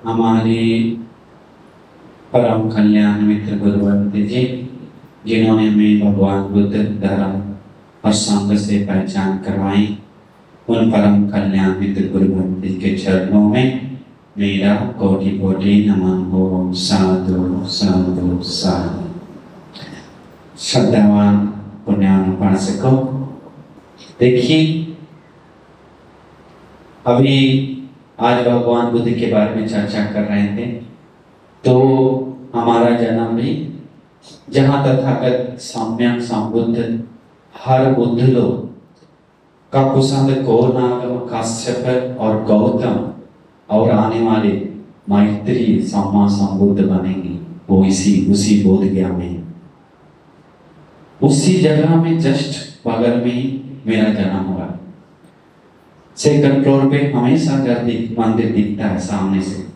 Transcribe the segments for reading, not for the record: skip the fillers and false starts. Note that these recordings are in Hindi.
हमारे परम कल्याण मित्र गुरुवंत जी, जिन्होंने हमें भगवान बुद्ध धर्म और संघ से पहचान करवाई, उन परम कल्याण मित्र गुरुवंत जी के चरणों में मेरा कोटि कोटि नमन हो। साधु साधु साधु। श्रद्धावान पुण्यान उपासकों, देखिए अभी आज भगवान बुद्ध के बारे में चर्चा कर रहे थे। तो हमारा जन्म भी जहाँ तथागत सम्यक संबुद्ध हर बुद्ध लोग का कुसंग कोनागम काश्यप और गौतम और आने वाले मैत्री सम्मा संबुद्ध बनेंगे, वो उसी बोध गया में, उसी जगह में जस्ट बगल में ही मेरा जन्म हुआ। सेकंड फ्लोर पे हमेशा मंदिर दिखता है सामने से।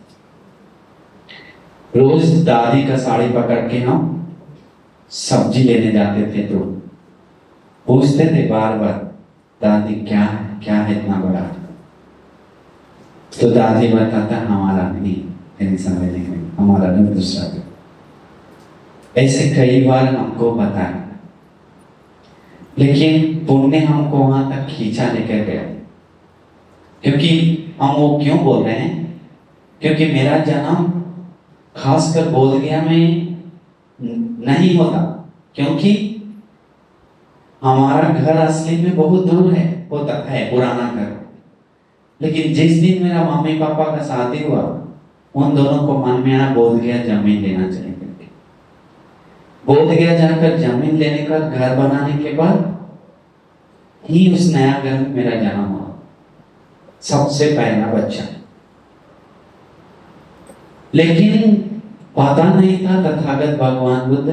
रोज दादी का साड़ी पकड़ के हम सब्जी लेने जाते थे, तो पूछते थे बार बार, दादी क्या है इतना बड़ा? तो दादी बताता हमारा नहीं, टेंशन लेने में हमारा नहीं, दूसरा का। ऐसे कई बार हमको बताया, लेकिन पुण्य हमको वहां तक खींचा लेकर गया। क्योंकि हम वो क्यों बोल रहे हैं? क्योंकि मेरा जन्म खासकर बोध गया में नहीं होता, क्योंकि हमारा घर असली में बहुत दूर है, होता है पुराना घर। लेकिन जिस दिन मेरा मम्मी पापा का शादी हुआ, उन दोनों को मन में आया बोध गया जमीन लेना चाहिए करके। बोध गया जाकर जमीन लेने का घर बनाने के बाद ही उस नया घर में मेरा जन्म हुआ, सबसे पहला बच्चा। लेकिन पता नहीं था तथागत भगवान बुद्ध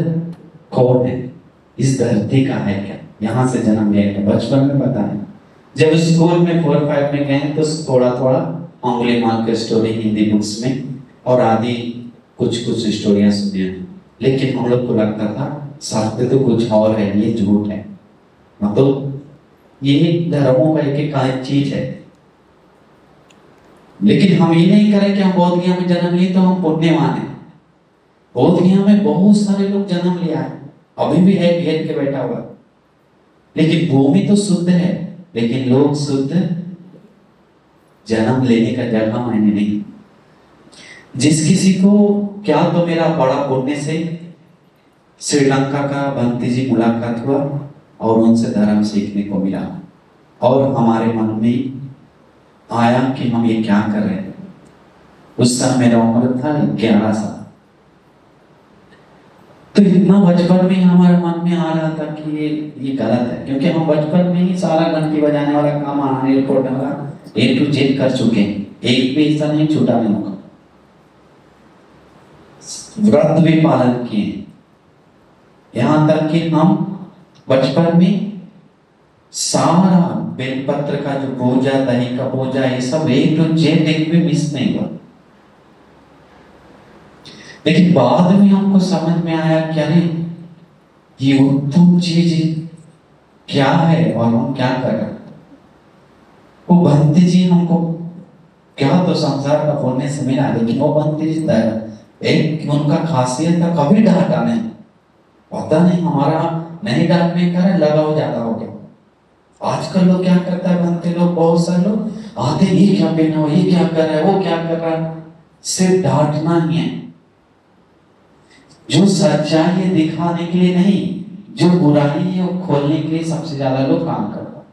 कौन है, इस धरती का है क्या, यहाँ से जन्म लिया क्या, बचपन में पता नहीं। जब स्कूल में 4-5 में गए तो थोड़ा थोड़ा अंगुलीमाल की स्टोरी हिंदी बुक्स में और आदि कुछ स्टोरियां सुनी, लेकिन हम लोग को लगता था सत्य तो कुछ और है, ये झूठ है, मतलब ये धर्मों का एक चीज है। लेकिन हम ये नहीं करें कि हम बोध गया में जन्म लिए तो हम पुण्यवान हैं। बोध गया में बहुत सारे लोग जन्म लिया है, अभी भी है घेर के बैठा हुआ, लेकिन भूमि तो शुद्ध है, लेकिन लोग शुद्ध जन्म लेने का जगह मायने नहीं। जिस किसी को क्या तो मेरा बड़ा पुण्य से श्रीलंका का बंती जी मुलाकात हुआ और उनसे धर्म सीखने को मिला, और हमारे मन में आया कि हम ये क्या कर रहे हैं। उस समय मेरा उम्र था 11 साल। तो इतना बचपन में हमारे मन में आ रहा था कि ये गलत है, क्योंकि हम बचपन में ही सारा घंटी बजाने वाला काम, आने रिपोर्ट वाला A to Z कर चुके हैं, एक भी हिस्सा नहीं छूटा नहीं होगा। व्रत भी पालन किए, यहाँ तक कि हम बचपन में सारा बेलपत्र का जो पूजा, दही का पूजा, ये सब A to Z एक भी मिस नहीं हुआ। लेकिन बाद में हमको समझ में आया कि अरे ये उत्तम चीज क्या है और हम क्या कर रहे हैं। वो बंती जी हमको क्या तो संसार का पुण्य से मिला, लेकिन वो बंती जी एक उनका खासियत था, कभी डांटा नहीं, पता नहीं हमारा नहीं डांटने का लगा हो जाता हो गया। आजकल लोग क्या करता है, बनते लोग, बहुत सारे लोग आते, ये क्या पहना हो, ये क्या कर रहा है, वो क्या कर रहा है, सिर्फ डांटना ही है। जो सच्चाई है दिखाने के लिए नहीं, जो बुराई है वो खोलने के लिए सबसे ज्यादा लोग काम करते हैं।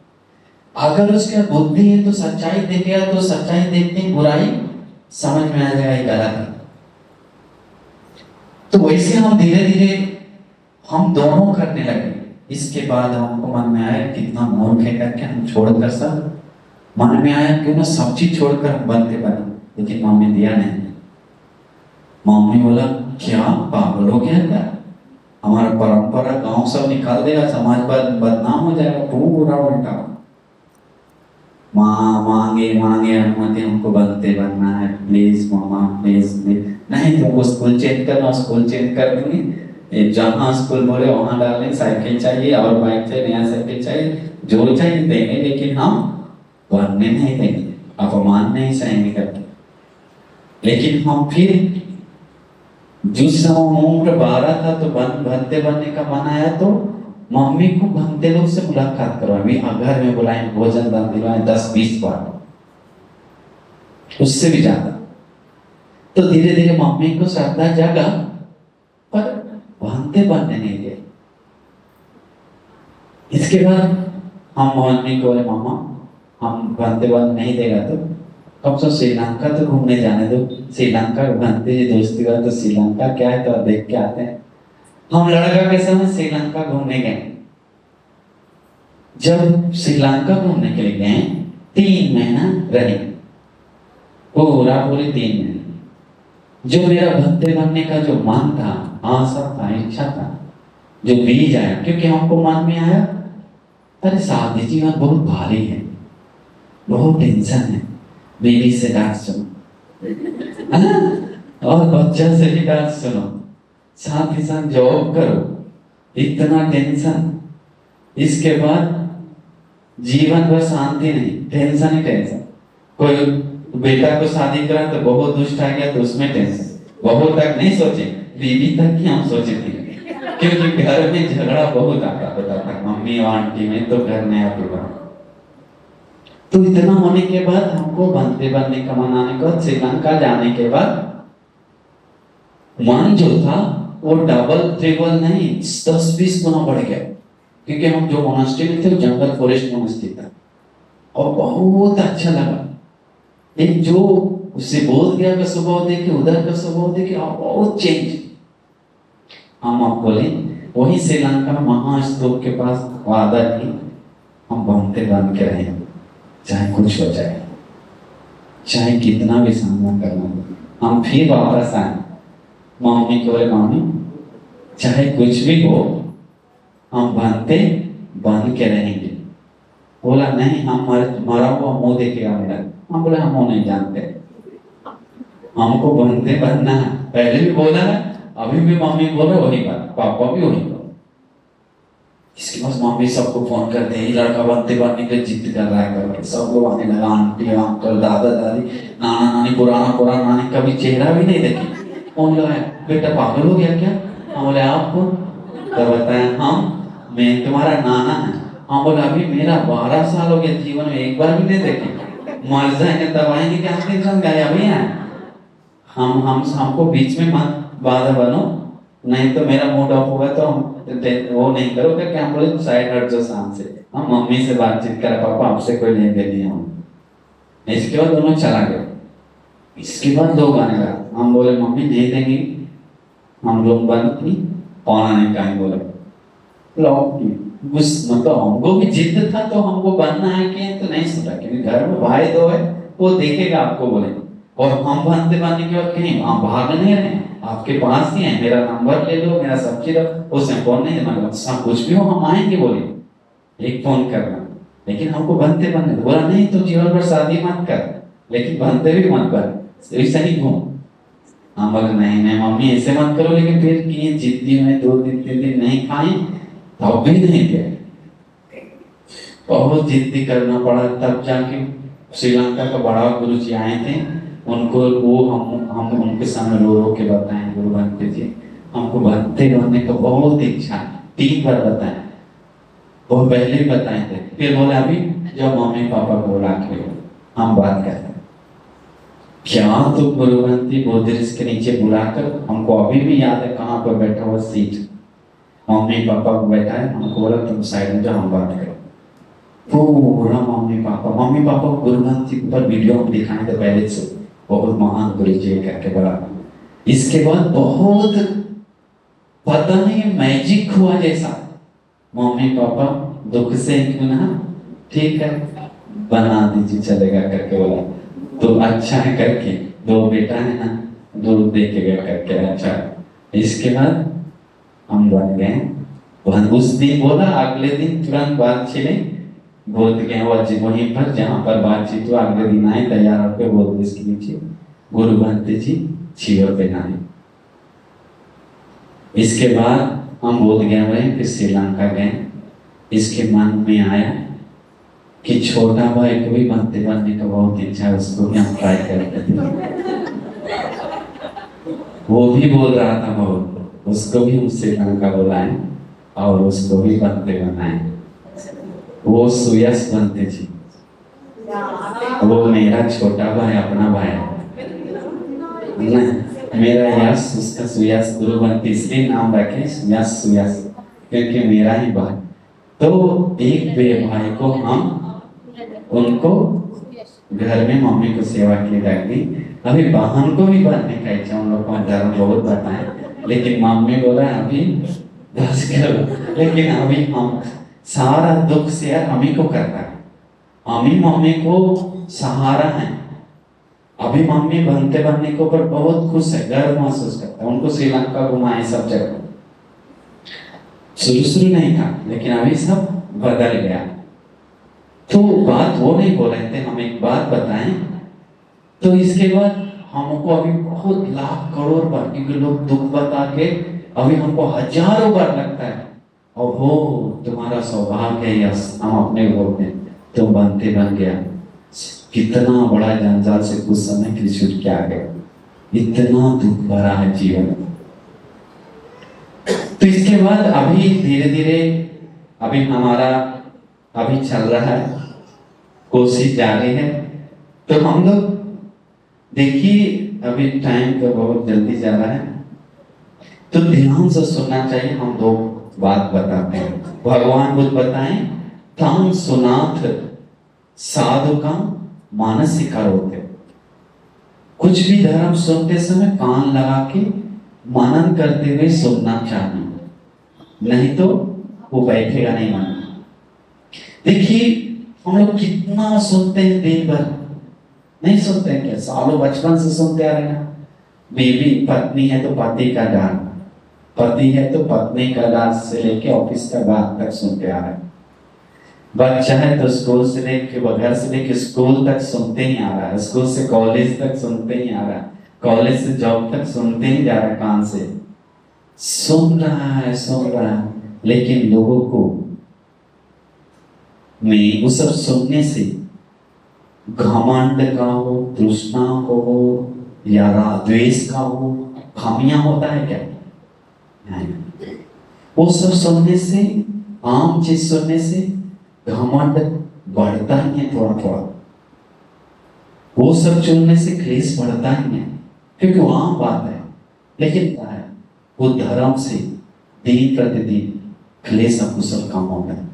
अगर उसका बुद्धि है तो सच्चाई देखेगा, तो सच्चाई देखते ही बुराई समझ में आ जाएगा ये गलत है। तो वैसे हम धीरे धीरे हम दोनों करने लगे। इसके बाद हमको मन में आया कितना मूर्ख है करके हम छोड़कर सब, मन में आया क्यों ना सब चीज छोड़कर हम बनते बने, लेकिन मम्मी दिया नहीं। मम्मी बोला क्या पागल हो गया क्या, हमारा परंपरा गांव सब निकाल देगा, समाज पर बदनाम हो जाएगा, पूरा उल्टा। माँ मांगे अनुमति, हमको बनते बनना है, प्लीज मामा प्लीज, नहीं तुमको स्कूल चेंज करना, स्कूल चेंज कर देंगे, जहाँ स्कूल बोले वहां डालेंगे, साइकिल चाहिए और बाइक चाहिए, नया साइकिल चाहिए, जो चाहिए देंगे, लेकिन हम बनने नहीं देंगे, अपमान नहीं सहेंगे करके। लेकिन हम फिर जिस समय उम्र 12 था तो भंते बनने का मन आया, तो मम्मी को भंते लोग से मुलाकात करवाई, घर में बुलाए, भोजन दान दिलवाए 10-20 बार, उससे भी ज्यादा। तो धीरे धीरे मम्मी को श्रद्धा जागा, पर भंते बनने नहीं दिए। इसके बाद हम मम्मी को बोले, मामा हम भंते बन नहीं देगा तो कब से श्रीलंका तो घूमने जाने दो, श्रीलंका भंते दोस्ती का तो श्रीलंका क्या है तो देख के आते हैं। हम लड़का के समय श्रीलंका घूमने गए। जब श्रीलंका घूमने के लिए गए 3 महीना रहे, पूरी 3 महीने। जो मेरा भंते बनने का जो मन था, आशा था, इच्छा था, जो बीज आया, क्योंकि हमको मन में आया अरे शादी जीवन बहुत भारी है, बहुत टेंशन है, बीवी से डांट सुनो और बच्चा से भी डांट सुनो, साथ ही साथ जॉब करो, इतना टेंशन। इसके बाद जीवन भर शांति नहीं, टेंशन ही टेंशन। कोई बेटा को शादी करा तो बहुत दुष्ट आ गया तो उसमें टेंशन, बहुत तक नहीं सोचे, बीवी तक ही हम सोचे थे, क्योंकि घर में झगड़ा बहुत आता था मम्मी और आंटी में, तो घर नया पूरा। तो इतना होने के बाद हमको भंते बनने का मन आने का, श्रीलंका जाने के बाद मन जो था वो डबल ट्रिपल नहीं 10-20 गुना बढ़ गया, क्योंकि हम जो मोनास्ट्री में थे वो जंगल फॉरेस्ट मोनास्ट्री था और बहुत अच्छा लगा। एक जो उससे बोध गया का स्वभाव देखे, उधर का स्वभाव देखे, बहुत चेंज। हम आप बोले वही श्रीलंका में महास्तूप के पास वादा की हम भंते बन के रहे, चाहे कुछ हो जाए, चाहे कितना भी सामना करना हो। हम फिर वापस आए, मम्मी को बोले मम्मी चाहे कुछ भी हो हम भंते बन के रहेंगे। बोला नहीं, हम मरा हुआ मुंह देखेगा मेरा। हम बोले हम वो नहीं जानते, हमको भंते बनना है। पहले भी बोला है, अभी भी मम्मी बोल रहे वही बात, पापा भी वही बात। इसके बाद मम्मी सबको फोन करते हैं, लड़का बनते बनने के जिद कर रहा है करके, सब लोग आने लगा, आंटी अंकल दादा दादी नाना नानी, पुराना नानी, कभी चेहरा भी नहीं देखी। फोन लगाया, बेटा पागल हो गया क्या? हम बोले आपको तो बताया मैं तुम्हारा नाना है। हम बोले अभी मेरा 12 साल हो गया, जीवन में एक बार भी नहीं देखे, मर जाएंगे तब आएंगे क्या? टेंशन गया अभी है। हमको बीच में मत बाधा बनो, नहीं तो मेरा मूड ऑफ होगा तो हम वो नहीं करोगे क्या? हम बोले साइड हट जाओ शाम से, हम मम्मी से बातचीत कर, पापा आपसे कोई लेन देन नहीं हम। इसके बाद दोनों चला गए। इसके बाद लोग आने लगा, हम बोले मम्मी नहीं देंगे, हम लोग बंद नहीं पाना नहीं कहीं। बोले मतलब हमको भी जिद था तो हमको बनना है कि तो नहीं सुना, क्योंकि घर में भाई दो है वो देखेगा आपको। बोले और हम बनते बनने के बाद कहीं हम भाग नहीं रहे, आपके पास ही है, मेरा नंबर ले लो, मेरा सब चीज उसने फोन नहीं देना, सब कुछ भी हो हम आएंगे। बोले एक फोन करना, लेकिन हमको बनते बनने। बोला नहीं तो जीवन भर शादी मत कर, लेकिन बनते भी मत कर, ऐसा ही घूम। हम बोले नहीं मम्मी ऐसे मत करो, लेकिन फिर किए जिद्दी में 2 दिन 3 दिन नहीं खाए तब भी नहीं गए, बहुत जिद्दी करना पड़ा। तब जाके श्रीलंका का बड़ा गुरु जी आए थे, उनको वो हम उनके सामने रो के बताएं, गुरु बनते जी हमको भंते बनने का बहुत इच्छा है। 3 बार बताएं, वो पहले ही बताए थे, फिर बोले अभी जब मम्मी पापा को बुला के हम बात करते क्या तो गुरुवंती बोधिरिस के नीचे बुलाकर, हमको अभी भी याद है कहाँ पर बैठा हुआ सीट, मम्मी पापा को बैठा है, हमको बोला तुम साइड में जाओ हम बात करो। पूरा मम्मी पापा को गुरुवंती पर वीडियो में दिखाने थे पहले से, बहुत महान गुरु जी करके बड़ा। इसके बाद बहुत पता नहीं मैजिक हुआ जैसा, मम्मी पापा दुख से क्यों ना ठीक है बना दीजिए चलेगा करके बोला, तो अच्छा है करके 2 बेटा है ना, दूध दे के गया करके अच्छा। इसके बाद हम बन गए, उस दिन बोला अगले दिन तुरंत बात छिले बोध गए वहीं पर जहाँ पर बातचीत हुआ। अगले दिन आए तैयार होकर बोध इसके नीचे गुरु बनते जी छिवर पहनाए। इसके बाद हम बोध गए रहे, फिर श्रीलंका गए। इसके मन में आया कि छोटा भाई को भी बनते बनने का बहुत इच्छा है, उसको भी हम ट्राई करते थे। वो भी बोल रहा था बहुत, उसको भी हम श्रीलंका बुलाए और उसको भी बनते बनाए। वो सुयस बनते जी, वो मेरा छोटा भाई, अपना भाई नहीं, मेरा यश, उसका सुयस, गुरु बनती, इसलिए नाम रखे यश सुयस, क्योंकि मेरा ही भाई। तो एक भाई को हम उनको घर में मम्मी को सेवा के लिए रख दी। अभी बहन को भी बनने का इच्छा, उन लोग को धर्म बहुत बताए, लेकिन मम्मी बोला अभी बस करो। लेकिन अभी हम सारा दुख शेयर हम ही को करता है, हम ही मम्मी को सहारा है। अभी मम्मी बनते बनने के ऊपर बहुत खुश है, गर्व महसूस करता है। उनको श्रीलंका घुमाए सब जगह, शुरू नहीं था, लेकिन अभी सब बदल गया। तो बात वो नहीं बोल रहे थे, हम एक बात बताएं। तो इसके बाद हमको अभी बहुत लाख करोड़ बार, क्योंकि लोग दुख बता के अभी हमको हजारों बार लगता है, और हो तुम्हारा सौभाग्य है यस, हम अपने बोलते हैं तुम बनते बन गया। कितना बड़ा जंजाल से कुछ समय के लिए छूट के आ गए, इतना दुख भरा है जीवन। तो इसके बाद अभी धीरे धीरे अभी हमारा अभी चल रहा है, कोशिश जारी है। तो हम लोग देखिए अभी टाइम तो बहुत जल्दी जा रहा है, तो ध्यान से सुनना चाहिए। हम दो बात बताते हैं, भगवान बुद्ध बताएं, तांग सुनाथ साधु का मानसिक होते। कुछ भी धर्म सुनते समय कान लगा के मनन करते हुए सुनना चाहिए, नहीं तो वो बैठेगा नहीं मन। देखिए हम लोग कितना सुनते हैं, दिन भर नहीं सुनते हैं क्या? सालों बचपन से सुनते आ रहे हैं। बीवी पत्नी है तो पति का डांट, पति है तो पत्नी का डांट से लेके ऑफिस का बात तक सुनते आ रहे हैं। बच्चा है तो स्कूल से लेके, घर से लेके स्कूल तक सुनते ही आ रहा है, स्कूल से कॉलेज तक सुनते ही आ रहा है, कॉलेज से जॉब तक सुनते ही जा रहा है, कान से सुन रहा है, सुन रहा है। लेकिन लोगों को में वो सब सुनने से घमंड का हो, तृष्णा को हो, या द्वेष का हो, खामियां होता है क्या? नहीं। वो सब सुनने से, आम चीज सुनने से घमंड बढ़ता ही है थोड़ा थोड़ा। वो सब सुनने से क्लेश बढ़ता ही है, क्योंकि वो आम बात है। लेकिन क्या है, वो धर्म से दिन प्रतिदिन क्लेश अकुशल कम होता है।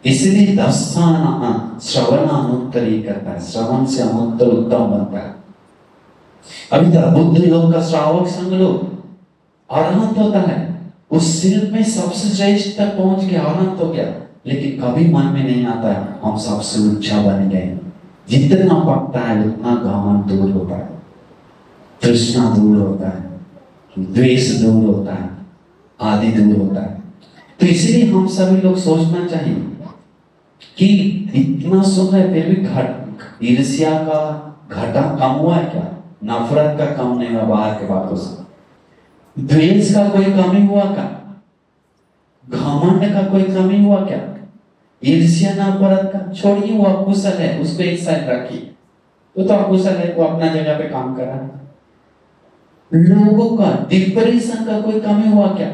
इसलिए श्रवण अनुत्तरी करता है, श्रवण से अनुत्तर उत्तम बनता है। अभी तक बुद्ध योग का श्रावक संग लोग अरहंत होता है, उस शिल्प में सबसे श्रेष्ठ तक पहुंच के अरहंत हो गया, लेकिन कभी मन में नहीं आता है हम सबसे ऊंचा बन गए। जितना पकता है उतना घमंड दूर होता है, तृष्णा दूर होता है, द्वेष दूर होता है, आदि दूर होता है। तो इसीलिए हम सभी लोग सोचना चाहिए कि इतना सुन रहे फिर भी ईर्ष्या का घटा कम हुआ है क्या? नफरत का कम नहीं हुआ बाहर के बातों से, द्वेष का कोई कमी हुआ क्या? घमंड का कोई कमी हुआ क्या? ईर्ष्या नफरत का छोड़िए, वो अकुशल है, उसको एक साइड रखिए, वो तो अकुशल है, वो अपना जगह पे काम कर रहा है। लोगों का डिप्रेशन का कोई कमी हुआ क्या?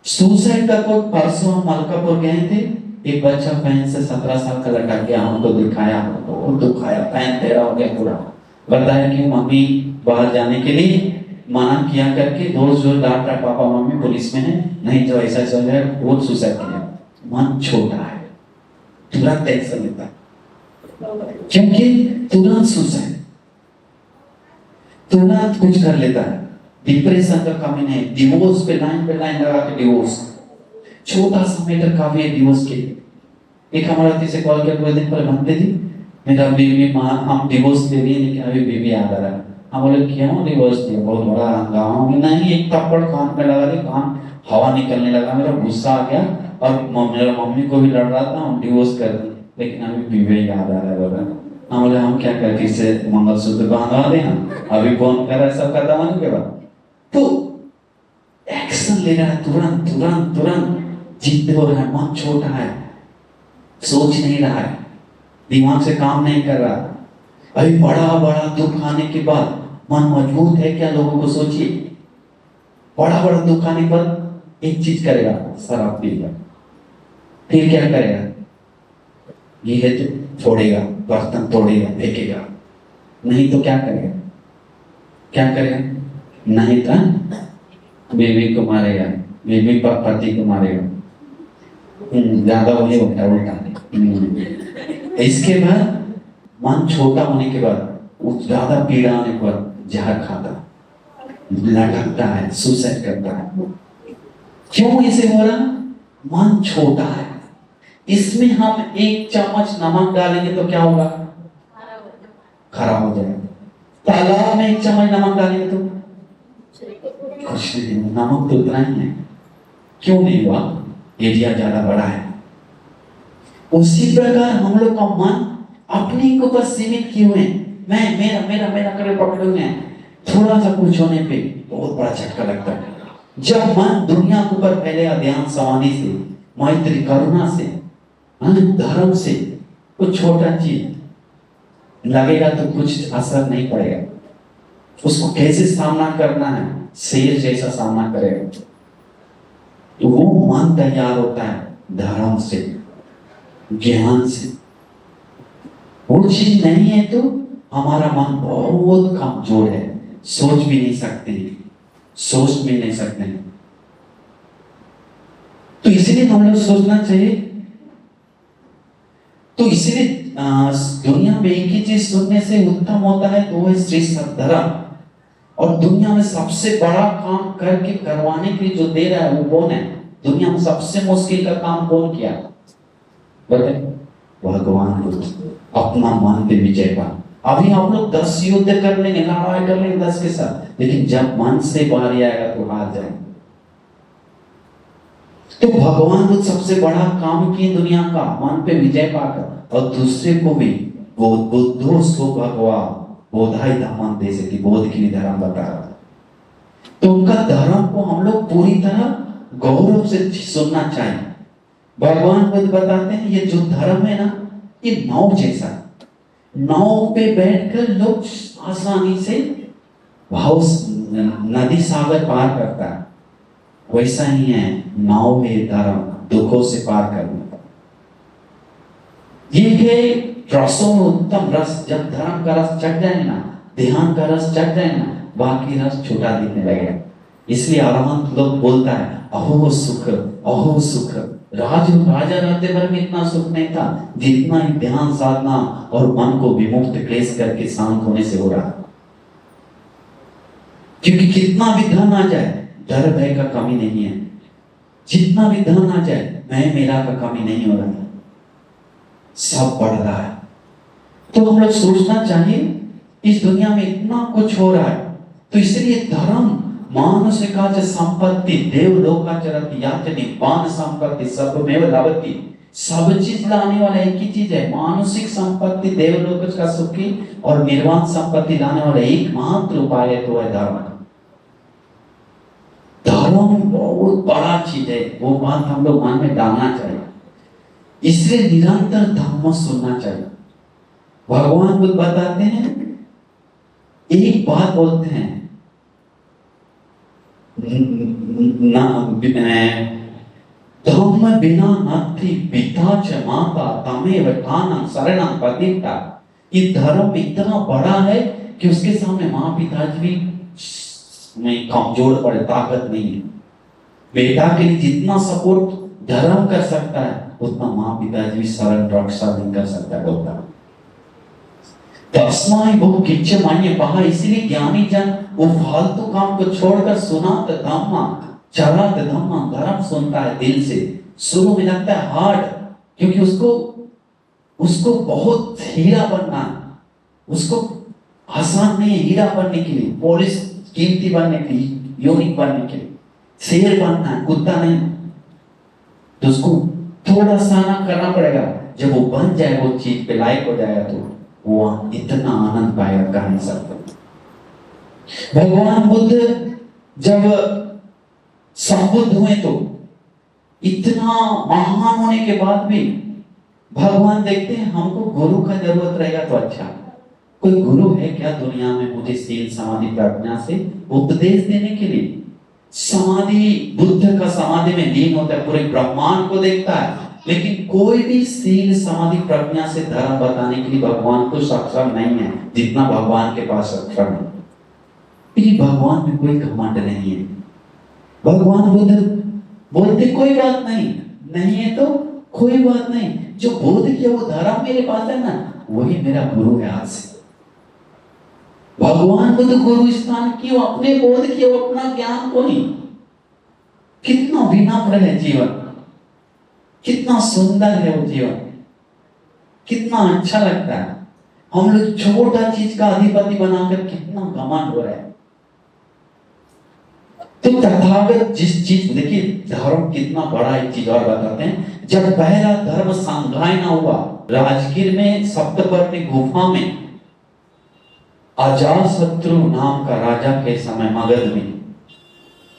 सुसाइड का कोई, परसों हम मलकापुर गए थे, एक बच्चा पैन से 17 साल का लड़का गया, हमको दिखाया, हमको दुखाया, पैन तेरा हो गया पूरा। बताया कि मम्मी बाहर जाने के लिए मना किया करके, दोस्त जो डांट रहा, पापा मम्मी पुलिस में है, नहीं तो ऐसा चल जाए, वो सुसाइड किया। मन छोटा है, तुरंत एक्शन लेता है, क्योंकि तुरंत सुसाइड, तुरंत कुछ कर लेता है। डिप्रेशन का कमी नहीं, डिवोर्स पे लाइन लगा के डिवोर्स, छोटा सा मैटर काफी है डिवोर्स के। एक हमारा तीसरे कॉल किया, कुछ दिन पहले बनते थी, मेरा बीवी माँ, हम डिवोर्स दे दिए, लेकिन अभी बीवी याद आ रहा है। हम बोले क्यों डिवोर्स दिया? बहुत बड़ा हंगामा। नहीं, एक थप्पड़ कान पे लगा दे, कान हवा निकलने लगा, मेरा गुस्सा आ गया, और मेरा मम्मी को भी लड़ रहा था, हम डिवोर्स कर दिए, लेकिन अभी बीवी याद आ रहा है। बोला हम बोले हम क्या करते, इससे मंगलसूत्र बांधवा दे, हम अभी फोन कर रहा है, सब खत्म होने के बाद। तो एक्शन ले रहा है, तुरंत तुरंत तुरंत जिद हो रहा है, मन छोटा है, सोच नहीं रहा है, दिमाग से काम नहीं कर रहा। अभी बड़ा बड़ा दुख आने के बाद मन मजबूत है क्या? लोगों को सोचिए, बड़ा बड़ा दुकान पर एक चीज करेगा, शराब पिएगा, फिर क्या करेगा? ये है तो फोड़ेगा, बर्तन तोड़ेगा, फेंकेगा, नहीं तो क्या करेगा? क्या करेगा? नहीं तो बीवी को मारेगा, बीवी पर पति को मारेगा। ज्यादा वही होता है उल्टा। इसके बाद मन छोटा होने के बाद, ज्यादा पीड़ा आने के बाद जहर खाता, लटकता है, सुसाइड करता है। क्यों ऐसे हो रहा? मन छोटा है। इसमें हम 1 चम्मच नमक डालेंगे तो क्या होगा? खराब हो जाएगा। तालाब में 1 चम्मच नमक डालेंगे तो कुछ नहीं, नमक तो उतना ही है। क्यों नहीं हुआ? एरिया ज्यादा बड़ा है। उसी प्रकार हम लोग का मन अपने को पर सीमित क्यों है? मैं मेरा मेरा मेरा करे पकड़ूंगे, थोड़ा सा कुछ होने पे बहुत बड़ा झटका लगता है। जब मन दुनिया के ऊपर फैलेगा, ध्यान समाधि से, मैत्री करुणा से, धर्म से, कुछ छोटा चीज लगेगा तो कुछ असर नहीं पड़ेगा। उसको कैसे सामना करना है, शेर जैसा सामना करेगा। तो वो मन तैयार होता है धर्म से, ज्ञान से। वो चीज नहीं है तो हमारा मन बहुत कमजोर है, सोच भी नहीं सकते, सोच भी नहीं सकते। तो इसलिए हम लोग सोचना चाहिए। तो इसलिए दुनिया में एक ही चीज सुनने से उत्तम होता है तो है श्री सद्धर्म। और दुनिया में सबसे बड़ा काम करके करवाने के लिए जो दे रहा है वो कौन है? दुनिया में सबसे मुश्किल का काम कौन किया? बताए? भगवान बुद्ध। अपना मन पे विजय पा। अभी आप लोग 10 युद्ध कर लेंगे, लड़ाई कर लेंगे 10 के साथ, लेकिन जब मन से बारी आएगा तो हार जाएंगे। तो भगवान बुद्ध सबसे बड़ा काम किए दुनिया का, मन पे विजय पाकर, और दूसरे को भी बुद्धो सो भगवा बोधाई धम्मं दे सके, बोध के लिए धर्म बता रहा। तो उनका धर्म को हम लोग पूरी तरह गौरव से सुनना चाहिए। भगवान बुद्ध बताते हैं ये जो धर्म है ना, ये नाव जैसा। नाव पे बैठकर लोग आसानी से भाव नदी सागर पार करता है, वैसा ही है नाव है धर्म, दुखों से पार करने का। ये है रसों में उत्तम रस। जब धर्म का रस चढ़ जाए ना, ध्यान का रस चढ़ जाए ना, बाकी रस छूटा दिखने लगेगा। इसलिए अरहंत लोग बोलता है अहो सुख, अहो सुख। राजा रहते भर में इतना सुख नहीं था जितना ही ध्यान साधना और मन को विमुक्त क्लेश करके शांत होने से हो रहा। क्योंकि कितना भी धन आ जाए, डर भय का कमी नहीं है। जितना भी धन आ जाए, मैं मेरा का कमी नहीं हो रहा है, सब बढ़ रहा है। तो हम लोग सोचना चाहिए इस दुनिया में इतना कुछ हो रहा है, तो इसलिए धर्म मानुषिका च संपत्ति देवलोका चरति याच निब्बान संपत्ति सर्वमेव लभति। सब चीज लाने वाला एक ही चीज है, मानुषिक संपत्ति देवलोक का सुखी और निर्वाण संपत्ति लाने वाला एकमात्र उपाय है तो है धर्म। धर्म बहुत बड़ा चीज है, वो बात हम लोग मन में डालना चाहिए। इसलिए निरंतर धर्म सुनना चाहिए। भगवान बुद्ध बताते हैं, एक बात बोलते हैं, धम्म बिना नाति पिता च माता तमेव ठानं शरणं प्रतिष्ठा। ये धर्म इतना बड़ा है कि उसके सामने माँ पिताजी भी में कमजोर पड़े, ताकत नहीं है। बेटा के लिए जितना सपोर्ट धर्म कर सकता है उतना माँ पिताजी भी शरण रक्षा नहीं कर सकता बोलता। तस्माय बहु किच्छ मान्य पहा। इसलिए ज्ञानी जन वो फालतू काम को छोड़कर सुनात धम्मा चलात धम्मा, धर्म सुनता है दिल से। शुरू में लगता है हार्ड, क्योंकि उसको बहुत हीरा बनना, उसको आसान नहीं है हीरा बनने के लिए, पॉलिश कीमती बनने के लिए, यूनिक बनने के लिए, शेर बनना है, कुत्ता नहीं। तो उसको थोड़ा सा करना पड़ेगा। जब वो बन जाए, वो चीज पे लायक हो जाएगा, तो वो इतना आनंद पाएगा कह नहीं सकते। भगवान बुद्ध जब संबुद्ध हुए तो इतना महान होने के बाद भी भगवान देखते हैं हमको गुरु का जरूरत रहेगा तो अच्छा, कोई गुरु है क्या दुनिया में मुझे शील समाधि प्रज्ञा से उपदेश देने के लिए? समाधि, बुद्ध का समाधि में लीन होता है, पूरे ब्रह्मांड को देखता है, लेकिन कोई भी शील समाधि प्रज्ञा से धर्म बताने के लिए भगवान को सक्षम नहीं है जितना भगवान के पास सक्षम है। क्योंकि भगवान में कोई घमंड नहीं है। भगवान बुद्ध बोलते कोई बात नहीं, नहीं है तो कोई बात नहीं, जो बोध किया वो धर्म मेरे पास है ना, वही मेरा गुरु है आज से। भगवान बुद्ध गुरु स्थान क्यों? अपने बोध किया, वो अपना ज्ञान को नहीं। कितना विनम्र है जीवन, कितना सुंदर है वो जीवन, कितना अच्छा लगता है। हम लोग छोटा चीज का अधिपति बनाकर कितना घमंड हो रहा है। तो तथागत जिस चीज, देखिए धर्म कितना बड़ा, एक चीज और बताते हैं। जब पहला धर्म संगायना हुआ राजगीर में सप्तपर्णी गुफा में, अजातशत्रु नाम का राजा के समय मगध में,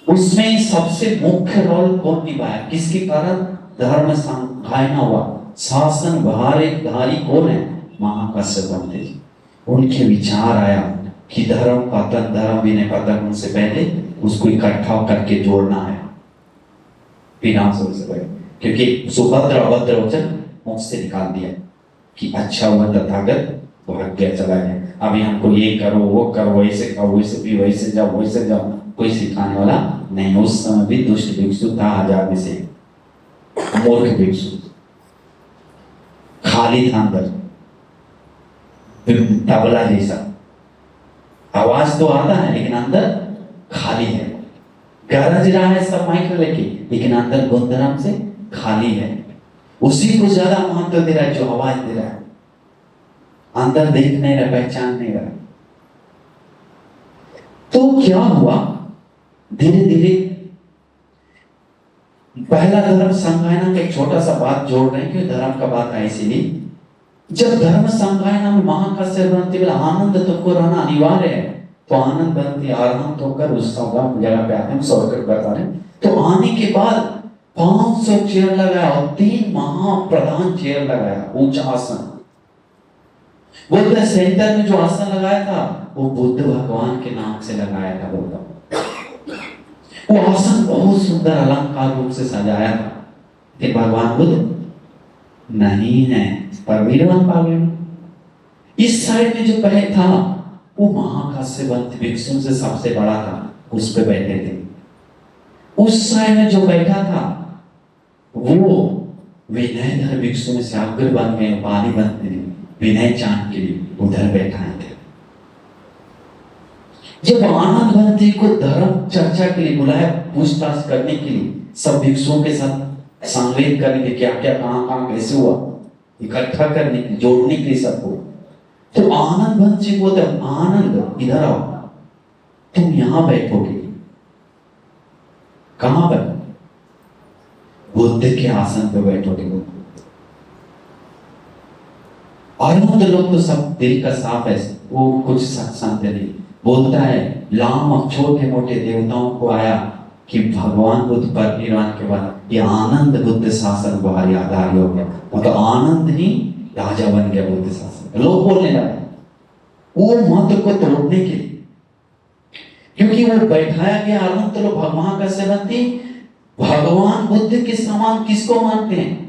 उसमें सबसे मुख्य रोल कौन निभाया? किसके कारण धर्म संगायना हुआ? शासन धारी कौन है? महाकश्यप पंडित जी। उनके विचार आया कि धर्म पतन, धर्म विनय पतन उनसे पहले उसको इकट्ठा करके जोड़ना है विनाश से पहले, क्योंकि सुभद्र अभद्र वचन मुख से निकाल दिया कि अच्छा हुआ तथागत भाग गया, चला गया, अभी हमको ये करो वो करो, ऐसे करो, वैसे भी वैसे जाओ वैसे जाओ, कोई सिखाने वाला नहीं। उस समय भी दुष्ट भिक्षु था, 1000 में से मूर्ख भिक्षु, खाली था अंदर, तबला जैसा, आवाज तो आता है लेकिन अंदर खाली है। गरज रहा है सब माइक लेके, लेकिन अंदर गुंदराम से खाली है। उसी को ज्यादा महत्व दे रहा है जो आवाज दे रहा है, अंदर देख नहीं रहा, पहचान नहीं रहा। तो क्या हुआ? धीरे धीरे पहला धर्म संगायना का एक छोटा सा बात जोड़ रहे हैं क्योंकि धर्म का बात है, इसीलिए जब धर्म संगायना में महाकश्यप बनते हुए आनंद तुमको रहना अनिवार्य है, तो आनंद बनते अरहंत होकर उस जगह पे आते हैं, शॉर्टकट बता रहे हैं। तो आने के बाद 500 चेयर लगाया और 3 महाप्रधान चेयर लगाया, ऊंचा आसन। बुद्ध सेंटर में जो आसन लगाया था वो बुद्ध भगवान के नाम से लगाया था। वो आसन बहुत सुंदर अलंकार रूप से सजाया था, लेकिन भगवान बुद्ध नहीं है, परवीरवान पागल। इस साइड में जो पहले था वो महाकश्यप भिक्षु से सबसे बड़ा था, उस पे बैठे थे। उस साइड में जो बैठा था वो विनयधर भिक्षु में से अग्र बन गए, पानी बनते थे विनय चांद के लिए, उधर बैठा थे। जब आनंद भंते को धर्म चर्चा के लिए बुलाया, पूछताछ करने के लिए, सब भिक्षुओं के साथ संवेद करने के क्या क्या कहां कैसे हुआ, इकट्ठा करने के, जोड़ने के लिए सबको। तो आनंद भंत जी बोलते, आनंद इधर आओ, तुम यहां बैठोगे। कहां पर? बुद्ध के आसन पे बैठोगे। आनंद लोग तो सब दिल का साफ है, वो कुछ सत्संग नहीं बोलता है। लाम छोटे मोटे देवताओं को आया कि भगवान बुद्ध परिनिर्वाण के बाद ये आनंद बुद्ध शासन भारी आधार हो गया, मतलब आनंद ही राजा बन गया बुद्ध शासन। लोग बोलने लगे वो मंत्र को तोड़ने के लिए, क्योंकि वो बैठाया गया आनंद लोग भगवान का सेवंती भगवान बुद्ध के समान किसको मानते हैं?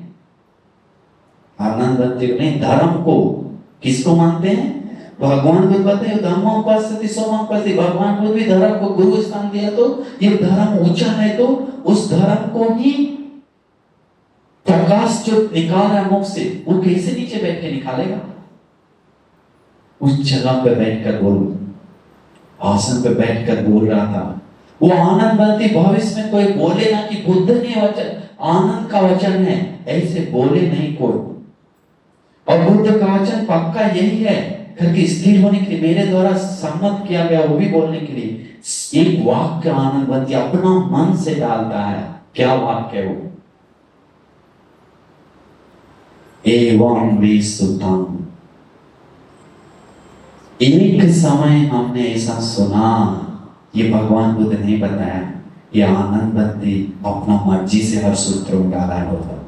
आनंद नहीं, धर्म को किसको मानते हैं? भगवान बुद्ध बताए धर्मोपासति सोमोपासति, भगवान बुद्ध भी धर्म को गुरु स्थान दिया, तो ये धर्म ऊंचा है तो उस धर्म को ही प्रकाश जो निकाल रहा है मुख से, वो कैसे नीचे बैठ के निकालेगा? उस जगह पे बैठकर बोल, आसन पे बैठकर बोल रहा था वो। आनंद बनती भविष्य में कोई बोले ना कि बुद्ध ने वचन, आनंद का वचन है, ऐसे बोले नहीं कोई। और बुद्ध का वचन पक्का यही है करके स्थिर होने के लिए मेरे द्वारा सम्मत किया गया, वो भी बोलने के लिए एक वाक्य आनंद बनती अपना मन से डालता है। क्या वाक्य है वो? एवं विसुतम। एक समय हमने ऐसा सुना, ये भगवान बुद्ध ने बताया, ये आनंद बनती अपना मर्जी से हर सूत्र में डाला होता,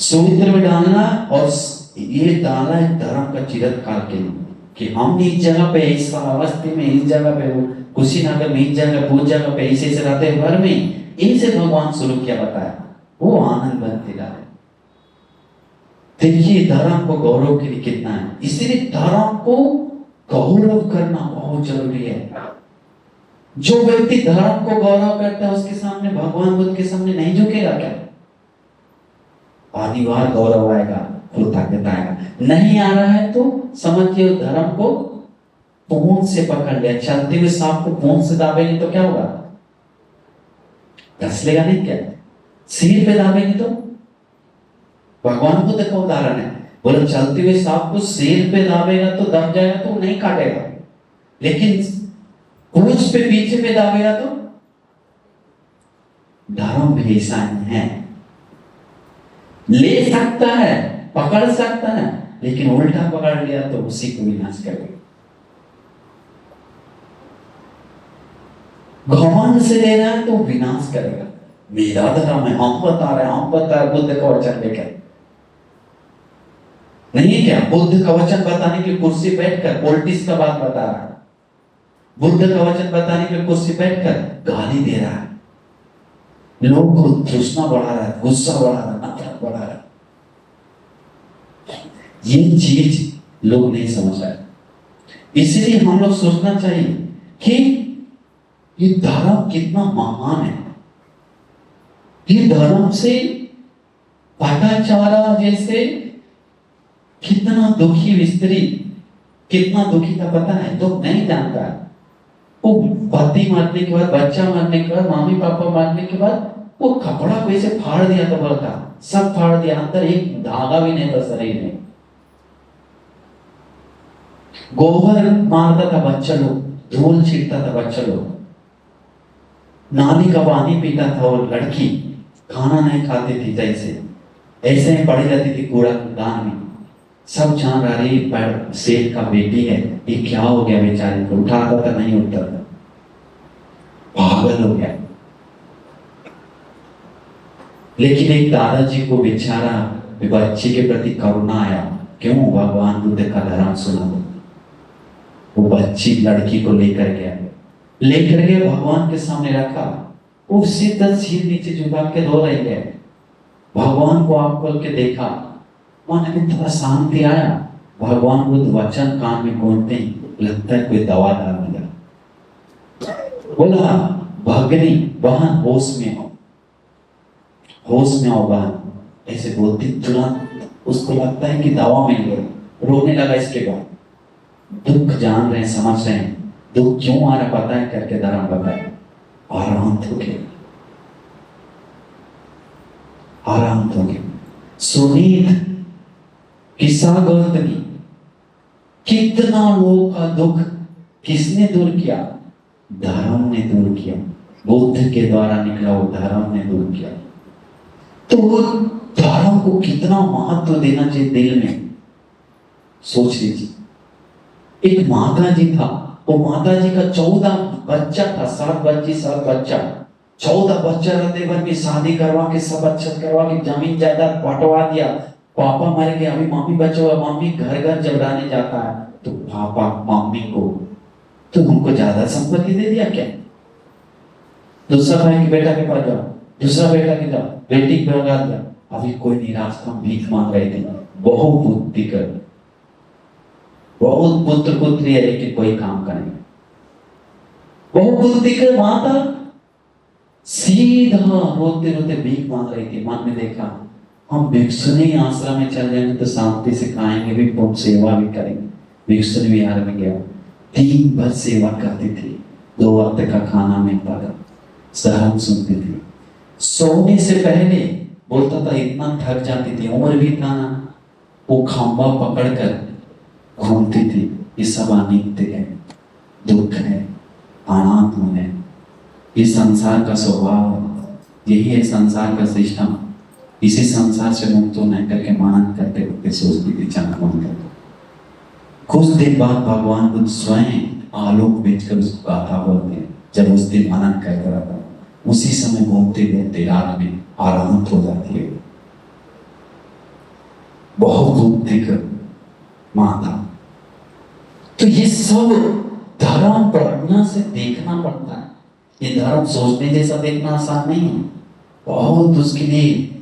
सूत्र में डालना और ये डाला है धर्म का चिरकाल के लिए कि हम इस जगह पे इस अवस्था में इस जगह पे कुशीनगर में इस जगह पूज जगह पे ऐसे ऐसे रहते भर में इनसे भगवान शुरू किया बताया वो आनंद बनते रहा। देखिए धर्म को गौरव के लिए कितना है, इसलिए धर्म को गौरव करना बहुत जरूरी है। जो व्यक्ति धर्म को गौरव करता है उसके सामने भगवान बुद्ध के सामने नहीं झुकेगा क्या? अनिवार्य गौरव आएगा, कृतज्ञता आएगा। नहीं आ रहा है तो समझिए धर्म को पूंछ से पकड़ लिया। चलते हुए सांप को पूंछ से दाबेंगे तो क्या होगा? डसलेगा नहीं क्या? सिर पे दाबेंगे तो? भगवान बुद्ध का उदाहरण है, बोले चलते हुए सांप को सिर पे दाबेगा तो दब जाएगा तो नहीं काटेगा, लेकिन पूंछ पे पीछे पे दाबेगा तो? धर्म भी ऐसा है, ले सकता है, पकड़ सकता है, लेकिन उल्टा पकड़ लिया तो उसी को विनाश करेगा। घमंड से ले रहा है तो विनाश करेगा। मेरा धर्म है, हम बता रहे हैं, हम बता रहे, बुद्ध का वचन लेकर नहीं क्या? बुद्ध का वचन बताने की कुर्सी बैठकर पॉलिटिक्स का बात बता रहा है, बुद्ध का वचन बताने की कुर्सी बैठकर गाली दे रहा है, लोगों को तृष्णा बढ़ा रहा है, गुस्सा बढ़ा रहा है, नफरत बढ़ा रहा है। ये चीज लोग नहीं समझ रहे, इसलिए हम लोग सोचना चाहिए कि ये धर्म कितना महान है। ये धर्म से पटाचारा जैसे कितना दुखी स्त्री कितना दुखी था पता है? तो नहीं जानता है। वो पति मारने के बाद, बच्चा मारने के बाद, मम्मी पापा मारने के बाद वो कपड़ा को ऐसे फाड़ दिया था, बोलता सब फाड़ दिया, अंदर एक धागा भी नहीं था शरीर में। गोबर मारता था बच्चा लोग, धूल छीटता था बच्चा लोग, नाली का पानी पीता था, और लड़की खाना नहीं खाती थी, जैसे ऐसे ही पड़ी रहती थी कूड़ा दान में। सब जान रही सेठ का बेटी है, ये क्या हो गया बेचारे को, उठाता था नहीं उठता था, पागल हो गया। लेकिन एक दादाजी को बेचारा बच्चे के प्रति करुणा आया, क्यों? भगवान बुद्ध का धर्म सुना। वो बच्ची लड़की को लेकर गया भगवान के सामने रखा, वो सीधा सिर नीचे झुका के रो रही है। भगवान को आंख खोल के देखा, मन में थोड़ा शांति आया। भगवान बुद्ध वचन कान में गूंजते ही लगता है कोई दवा डाल दिया। बोला भगनी बहन होश में हो, होश में हो बहन, ऐसे बोलती तुरंत उसको लगता है कि दवा मिल गई, रोने लगा। इसके बाद दुख जान रहे हैं, समझ रहे हैं दुख क्यों आ रहा पता है करके धर्म बताए, आराम हो गया, आराम हो गया। सुनीत किस्सा गौतमी, कितना लोगों का दुख किसने दूर किया? धर्म ने दूर किया, बुद्ध के द्वारा निकला वो धर्म ने दूर किया। तो वो धर्म को कितना महत्व देना चाहिए दिल में, सोच लीजिए। एक माता जी था, वो माता जी का 14 बच्चा था, 7 बच्ची 7 बच्चा, 14 बच्चा रहते भर में शादी करवा के सब अच्छा करवा के जमीन जायदाद बंटवा दिया। पापा मर गए, अभी मम्मी बचा हुआ, मम्मी घर घर जबराने जाता है, तो पापा मम्मी को तो उनको ज्यादा संपत्ति दे दिया क्या? दूसरा भाई के बेटा के पास जाओ, दूसरा बेटा के जाओ, बेटी के लगा दिया। अभी कोई निराश था, भीख मांग रहे थे, बहुत बुद्धि कर, बहुत पुत्र पुत्री है लेकिन कोई काम करेंगे, बहुत बुद्धि कर। माता सीधा रोते रोते भीख मांग रही थी। मन में देखा हम भिक्षुनी आश्रम में चल जाएंगे तो शांति से खाएंगे भी, बहुत सेवा भी करेंगे। भिक्षुनी विहार में गया, 3 भर सेवा करती थी, 2 वक्त का खाना मिलता था, धर्म सुनती थी। सोने से पहले बोलता था इतना थक जाती थी, उम्र भी था ना, वो खंबा पकड़कर घूमती थी। ये सब अनित्य है, दुख है, अनात्म है, ये संसार का स्वभाव है, यही है संसार का सिस्टम। इसी संसार से मुक्त होने करके मनन करते करते सोचती थी चंद्रमा करते। कुछ दिन बाद भगवान बुद्ध स्वयं आलोक बेचकर उसको गाथा बोलते हैं। जब उस दिन मनन कर रहा था, उसी समय घूमते घूमते रात में आराम हो जाती है। बहुत बुद्धिक माँ था। तो ये सब धर्म प्रज्ञा से देखना पड़ता है। ये धर्म सोचने जैसा देखना आसान नहीं है, बहुत उसके लिए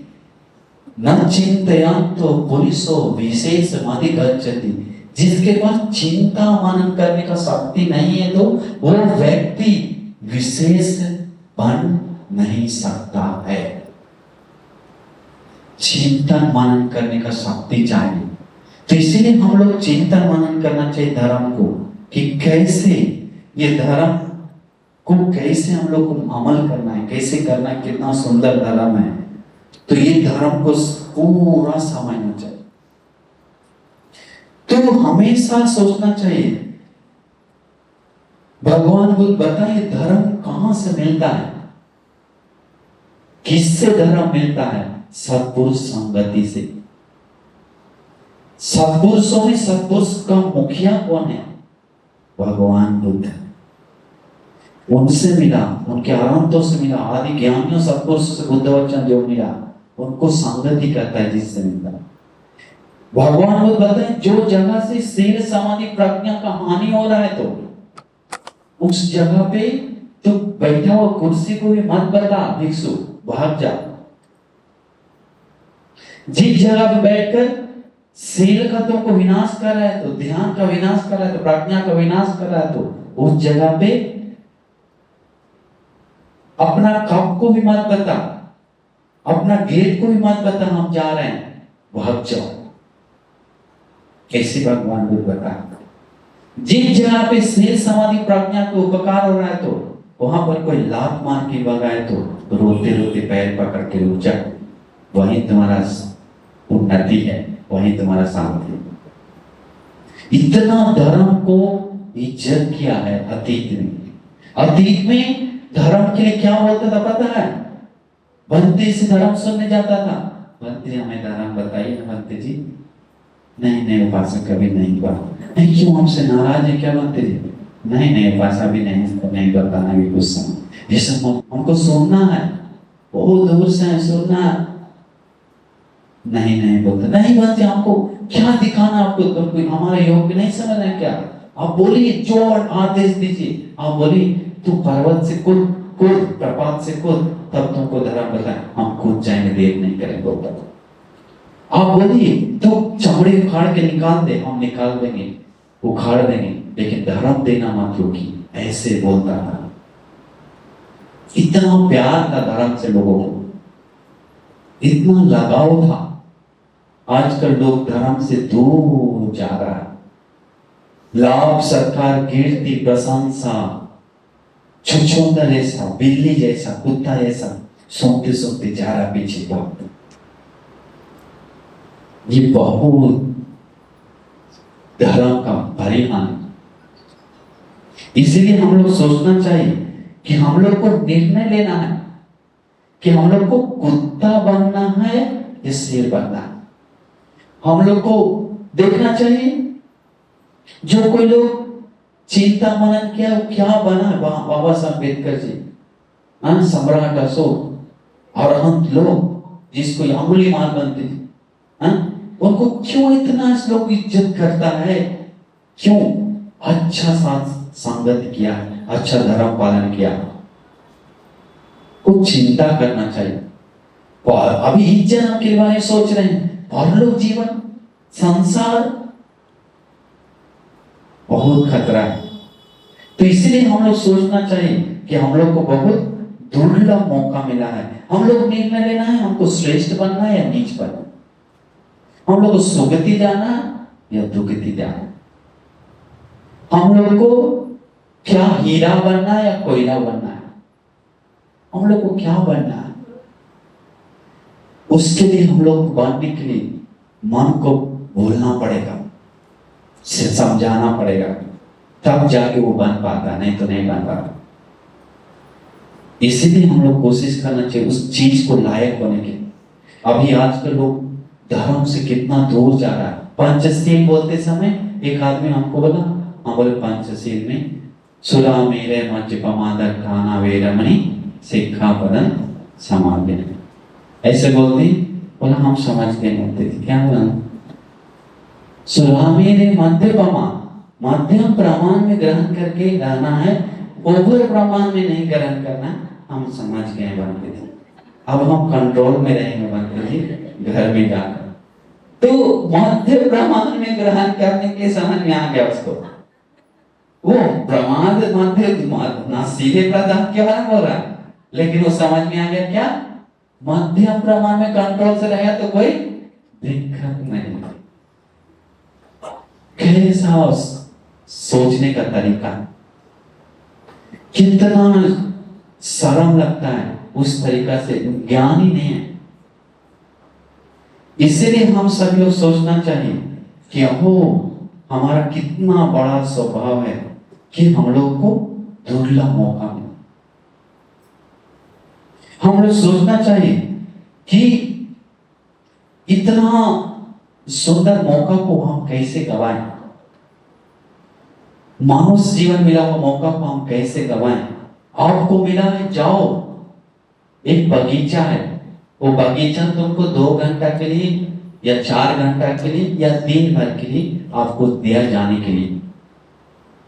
न चिंतयन्तो पुरुषो विशेष अधिगच्छति। जिसके पास चिंता मनन करने का शक्ति नहीं है तो वो व्यक्ति विशेष बन नहीं सकता है। चिंतन मनन करने का शक्ति चाहिए। तो इसीलिए हम लोग चिंतन मनन करना चाहिए धर्म को, कि कैसे ये धर्म को कैसे हम लोग को अमल करना है, कैसे करना है, कितना सुंदर धर्म है। तो ये धर्म को पूरा समझना चाहिए। तो हमेशा सोचना चाहिए, भगवान बुद्ध बताइए धर्म कहां से मिलता है, किससे धर्म मिलता है? सत्पुरुष संगति से। सत्पुरुषों में सत्पुरुष का मुखिया कौन है? भगवान बुद्ध। उनसे मिला, उनके आराधों से मिला, आदि ज्ञानियों सत्पुरुषों से बुद्ध वचन जो मिला उनको संगति कहता है, जिससे मिलता है। भगवान बुद्ध बताते हैं जो जगह से सील समाधि प्रज्ञा का हानि हो रहा है तो उस जगह पे तो बैठा हुआ कुर्सी को भी मत बता भिक्षु, भाग जा। जिस जगह पे बैठकर सील का तुमको विनाश कर रहा है तो, ध्यान का विनाश कर रहा है तो, प्रज्ञा का विनाश कर रहा है तो उस जगह पे अपना कप को भी मत बता, अपना गेट को भी मत बता, हम जा रहे हैं, भाग जाओ। कैसे भगवान बुद्ध बता, जिस जगह पे सील समाधि प्रज्ञा को उपकार हो रहा है तो वहां पर कोई लात मार के भगाए तो रोते रोते पैर पकड़ के रुक जा, वहीं तुम्हारा उन्नति है, वहीं तुम्हारा शांति है। इतना धर्म को इज्जत किया है अतीत में। अतीत में धर्म के लिए क्या बोलता था पता है? बंते से धर्म सुनने जाता था, बंते हमें धर्म बताइए। बंते जी नहीं उपासक कभी नहीं हुआ। नहीं, क्यों हमसे नाराज है क्या बंते जी? नहीं उपासक भी नहीं बताना भी कुछ समय, ये सब हमको सुनना है, बहुत दूर से सुनना है। नहीं बोलते, नहीं बंते हमको क्या दिखाना, आपको तुमको हमारे योग नहीं समझ रहे क्या? आप बोलिए, जो आदेश दीजिए। आप बोलिए तू पर्वत से कूद, प्रपात से कूद, तब तुमको धर्म बताए। हम कूद जाएंगे, देर नहीं करेंगे बोलता। आप बोलिए तो चमड़े उखाड़ के निकाल दे, हम निकाल देंगे, उखाड़ देंगे, लेकिन धर्म देना मत रोकी, ऐसे बोलता था। इतना प्यार था धर्म से लोगों को, इतना लगाव था। आजकल लोग धर्म से दूर जा रहा है। लाभ, सत्कार, कीर्ति, प्रशंसा, छुछुंदर जैसा, बिल्ली जैसा, कुत्ता जैसा सोते सोते जा रहा पीछे बहुत। ये बहुत धर्म का परिणाम। इसीलिए हम लोग सोचना चाहिए कि हम लोग को निर्णय लेना है कि हम लोग को कुत्ता बनना है या शेर बनना है। हम लोग को देखना चाहिए जो कोई लोग चिंता मनन किया वो क्या बना है। बाबा साहब अम्बेडकर जी, सम्राट अशोक और अनंत लोग जिसको अंगुली माल बनते थे, उनको क्यों इतना लोग इज्जत करता है? क्यों? अच्छा साथ संगत किया, अच्छा धर्म पालन किया। कुछ चिंता करना चाहिए। और अभी इस जन्म के बारे में सोच रहे हैं, परलोक जीवन, संसार बहुत खतरा है। तो इसलिए हम लोग सोचना चाहिए कि हम लोग को बहुत दुर्लभ मौका मिला है। हम लोग निर्णय लेना है, हमको श्रेष्ठ बनना है या नीच बनना, हम लोग को सुगति जाना या दुगति जाना, हम लोग को क्या हीरा बनना है या कोयला बनना है, हम लोग को क्या बनना है। उसके लिए हम लोग बनने के लिए मन को भूलना पड़ेगा, समझाना पड़ेगा, तब जाके वो बन पाता, नहीं तो नहीं बन पाता। इसीलिए हम लोग कोशिश करना चाहिए उस चीज को लायक होने के। अभी आजकल लोग धर्म से कितना दूर जा रहा है। पंचशील बोलते समय एक आदमी हमको बोला, हम बोले पंचशील में सुरा मेरे मज्जपमादर खाना वेरमणि सिक्खापदं समादि, ऐसे बोलते बोला। हम समझ गए बोलते थे क्या बोला, सुरामेरे मध्यपमा, मध्यम प्रमाण में ग्रहण करके रहना है, ओवर प्रमाण में नहीं ग्रहण करना। हम समझ गए बनते थे, अब हम कंट्रोल में रहेंगे बनते थे घर में जाकर। तो मध्य प्रमाण में ग्रहण करने के समझ में आ गया उसको। वो प्रमाद मध्य ना सीधे प्रदान के बारे में बोल रहा है, लेकिन वो समझ में आ गया क्या, मध्यम प्रमाण में कंट्रोल से रहेगा तो कोई दिक्कत नहीं। कैसा सोचने का तरीका, कितना शर्म लगता है उस तरीका से, ज्ञान ही नहीं है। इसीलिए हम सभी लोग सोचना चाहिए कि अहो हमारा कितना बड़ा स्वभाव है कि हम लोग को दुर्लभ मौका मिला। हम लोग सोचना चाहिए कि इतना सुंदर मौका को हम कैसे गवाएं, मानुष जीवन मिला हुआ मौका को हम कैसे गवाएं। आपको मिला है, जाओ, एक बगीचा है, वो बगीचा तुमको 2 घंटा के लिए या 4 घंटा के लिए या दिन भर के लिए आपको दिया जाने के लिए,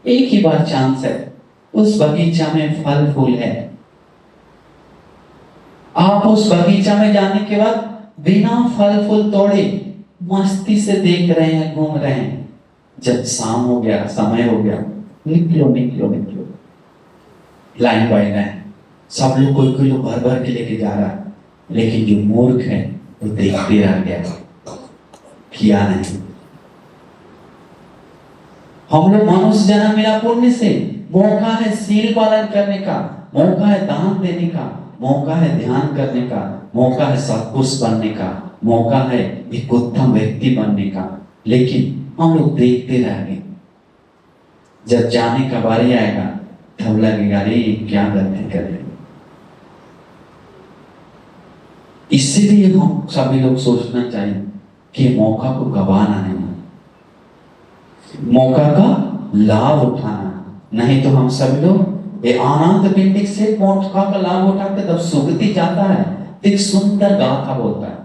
एक ही बार चांस है। उस बगीचा में फल फूल है, आप उस बगीचा में जाने के बाद बिना फल फूल तोड़े मस्ती से देख रहे हैं, घूम रहे हैं। जब शाम हो गया, समय हो गया, निकलो निकलो निकलो, लाइन बाय लाइन सब लोग, कोई कोई लोग भर भर के लेके जा रहा है, लेकिन जो मूर्ख है वो देखते रह गया, किया नहीं। हम लोग मनुष्य जन्म मिला पुण्य से, मौका है शील पालन करने का, मौका है दान देने का, मौका है ध्यान करने का, मौका है सत्पुरुष बनने का, मौका है एक उत्तम व्यक्ति बनने का, लेकिन हम लोग देखते रह गए। जब जाने का बारी आएगा तब लगेगा रे क्या गलती कर रहे। इसीलिए हम सभी लोग सोचना चाहिए कि मौका को गवाना नहीं, मौका का लाभ उठाना। नहीं तो हम सभी लोग ये आनंद पिंडिक से मौका का लाभ उठाते, तब सुगति जाता है, एक सुंदर गाथा बोलता है।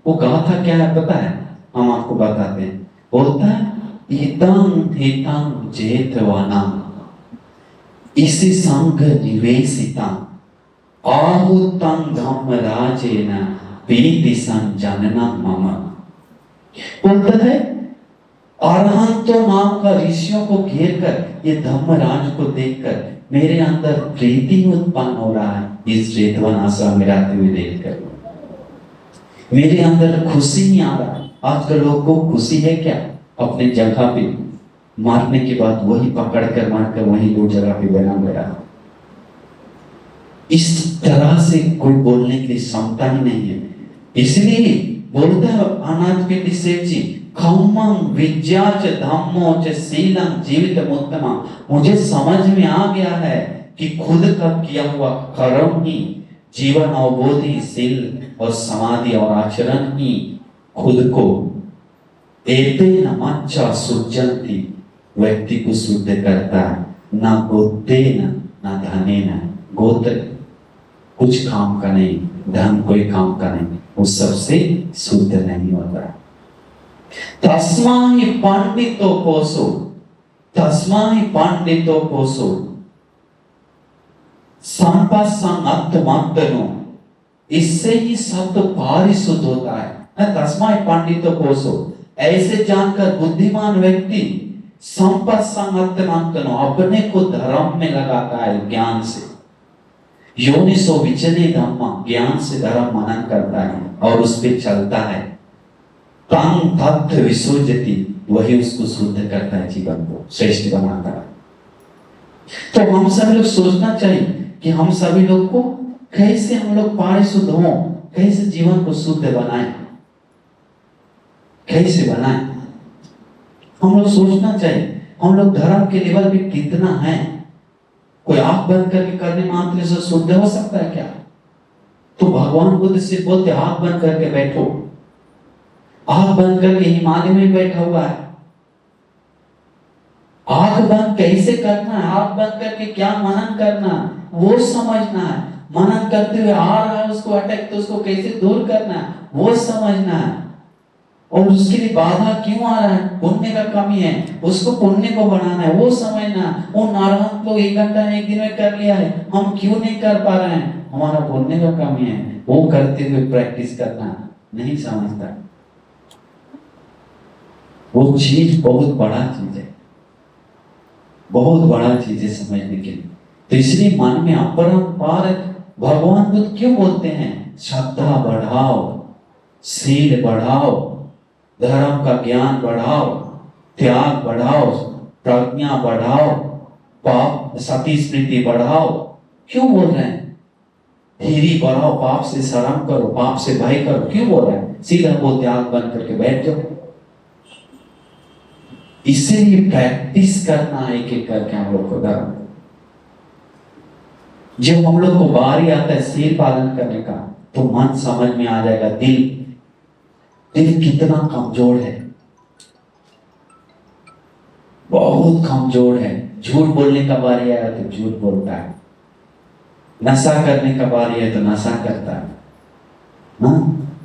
वो गाथा क्या है पता है, हम आपको बताते हैं। बोलता है इतं हितं जेतवानां इसी संग निवेशितं आहुतं धम्मराजेन पीति संजननं मम। बोलता है अरहंतों नाम का ऋषियों को घेर कर, ये धम्मराज को देखकर मेरे अंदर प्रीति उत्पन्न हो रहा है। इस जेतवन आश्रम में रहते हुए देखकर मेरे अंदर खुशी नहीं आ रहा। आजकल लोगों को खुशी है क्या, अपने जगह पे मारने के बाद वही पकड़ कर मारकर वही दो जगह पे बना गया। इस तरह से कोई बोलने की क्षमता ही नहीं है। इसलिए बोलता है अनाथ के सेठ जी, खम्मं विद्याच धम्मोच शीलम जीवित उत्तमा। मुझे समझ में आ गया है कि खुद का किया हुआ कर्म ही जीवन अवबोधि, शील और समाधि और आचरण ही खुद को एतेन मच्चा सुजन्ति, व्यक्ति को शुद्ध करता है। ना गोत्रेण ना धनेन, गोत्र कुछ काम का नहीं, धन कोई काम का नहीं, वो सबसे शुद्ध नहीं होता। तस्माहि पंडितो कोसो, तस्माहि पंडितो कोसो संपत्संगत्वमत्तनो, इससे ही शब्द पारिशुद्ध होता है। तस्माहि पंडितो कोसो, ऐसे जानकर बुद्धिमान व्यक्ति संपत्संगत्वमत्तनो, अपने को धर्म में लगाता है ज्ञान से। योनिसो विचले धम्मा, ज्ञान से धर्म मनन करता है और उस पे चलता है। तंग तत्व विसर्जति, वही उसको शुद्ध करता है, जीवन को श्रेष्ठ बनाता है। तो हम सभी लोग सोचना चाहिए कि हम सभी लोग को कैसे हम लोग पारिशुद्ध हो, कैसे जीवन को शुद्ध बनाएं, कैसे बनाएं। हम लोग सोचना चाहिए हम लोग धर्म के लेवल पे कितना है। कोई आंख बंद करके करने मात्र से शुद्ध हो सकता है क्या? तो भगवान बुद्ध से बोलते आंख बंद करके बैठो। आंख बंद करके हिमालय में बैठा हुआ है। आंख बंद कैसे करना है, आंख बंद करके क्या मनन करना है वो समझना है। मनन करते हुए आ रहा है उसको अटैक, तो उसको कैसे दूर करना है वो समझना है। और उसके लिए बाधा क्यों आ रहा है? पुण्य का कमी है, उसको पुण्य को बढ़ाना है। वो समझना वो नारायण तो 1 घंटा 1 दिन में कर लिया है, हम क्यों नहीं कर पा रहे हैं? हमारा पुण्य का कमी है। वो करते हुए प्रैक्टिस करना नहीं समझता। वो चीज बहुत बड़ा चीज है, बहुत बड़ा चीज है समझने के लिए। तो इसलिए मन में अपरंपार भगवान बुद्ध क्यों बोलते हैं? श्रद्धा बढ़ाओ, शील बढ़ाओ, धर्म का ज्ञान बढ़ाओ, त्याग बढ़ाओ, प्रज्ञा बढ़ाओ, पाप सती स्मृति बढ़ाओ। क्यों बोल रहे हैं? धीरे बढ़ाओ, पाप से शर्म करो, पाप से भय करो। क्यों बोल रहे हैं? सीधा वो त्याग बन करके बैठ जाओ। इसीलिए प्रैक्टिस करना एक एक करके हम लोग को धर्म। जब हम लोग को बारी आता है शील पालन करने का, तो मन समझ में आ जाएगा दिल कितना कमजोर है, बहुत कमजोर है। झूठ बोलने का बारी आया तो झूठ बोलता है, नशा करने का बारी है तो नशा करता है,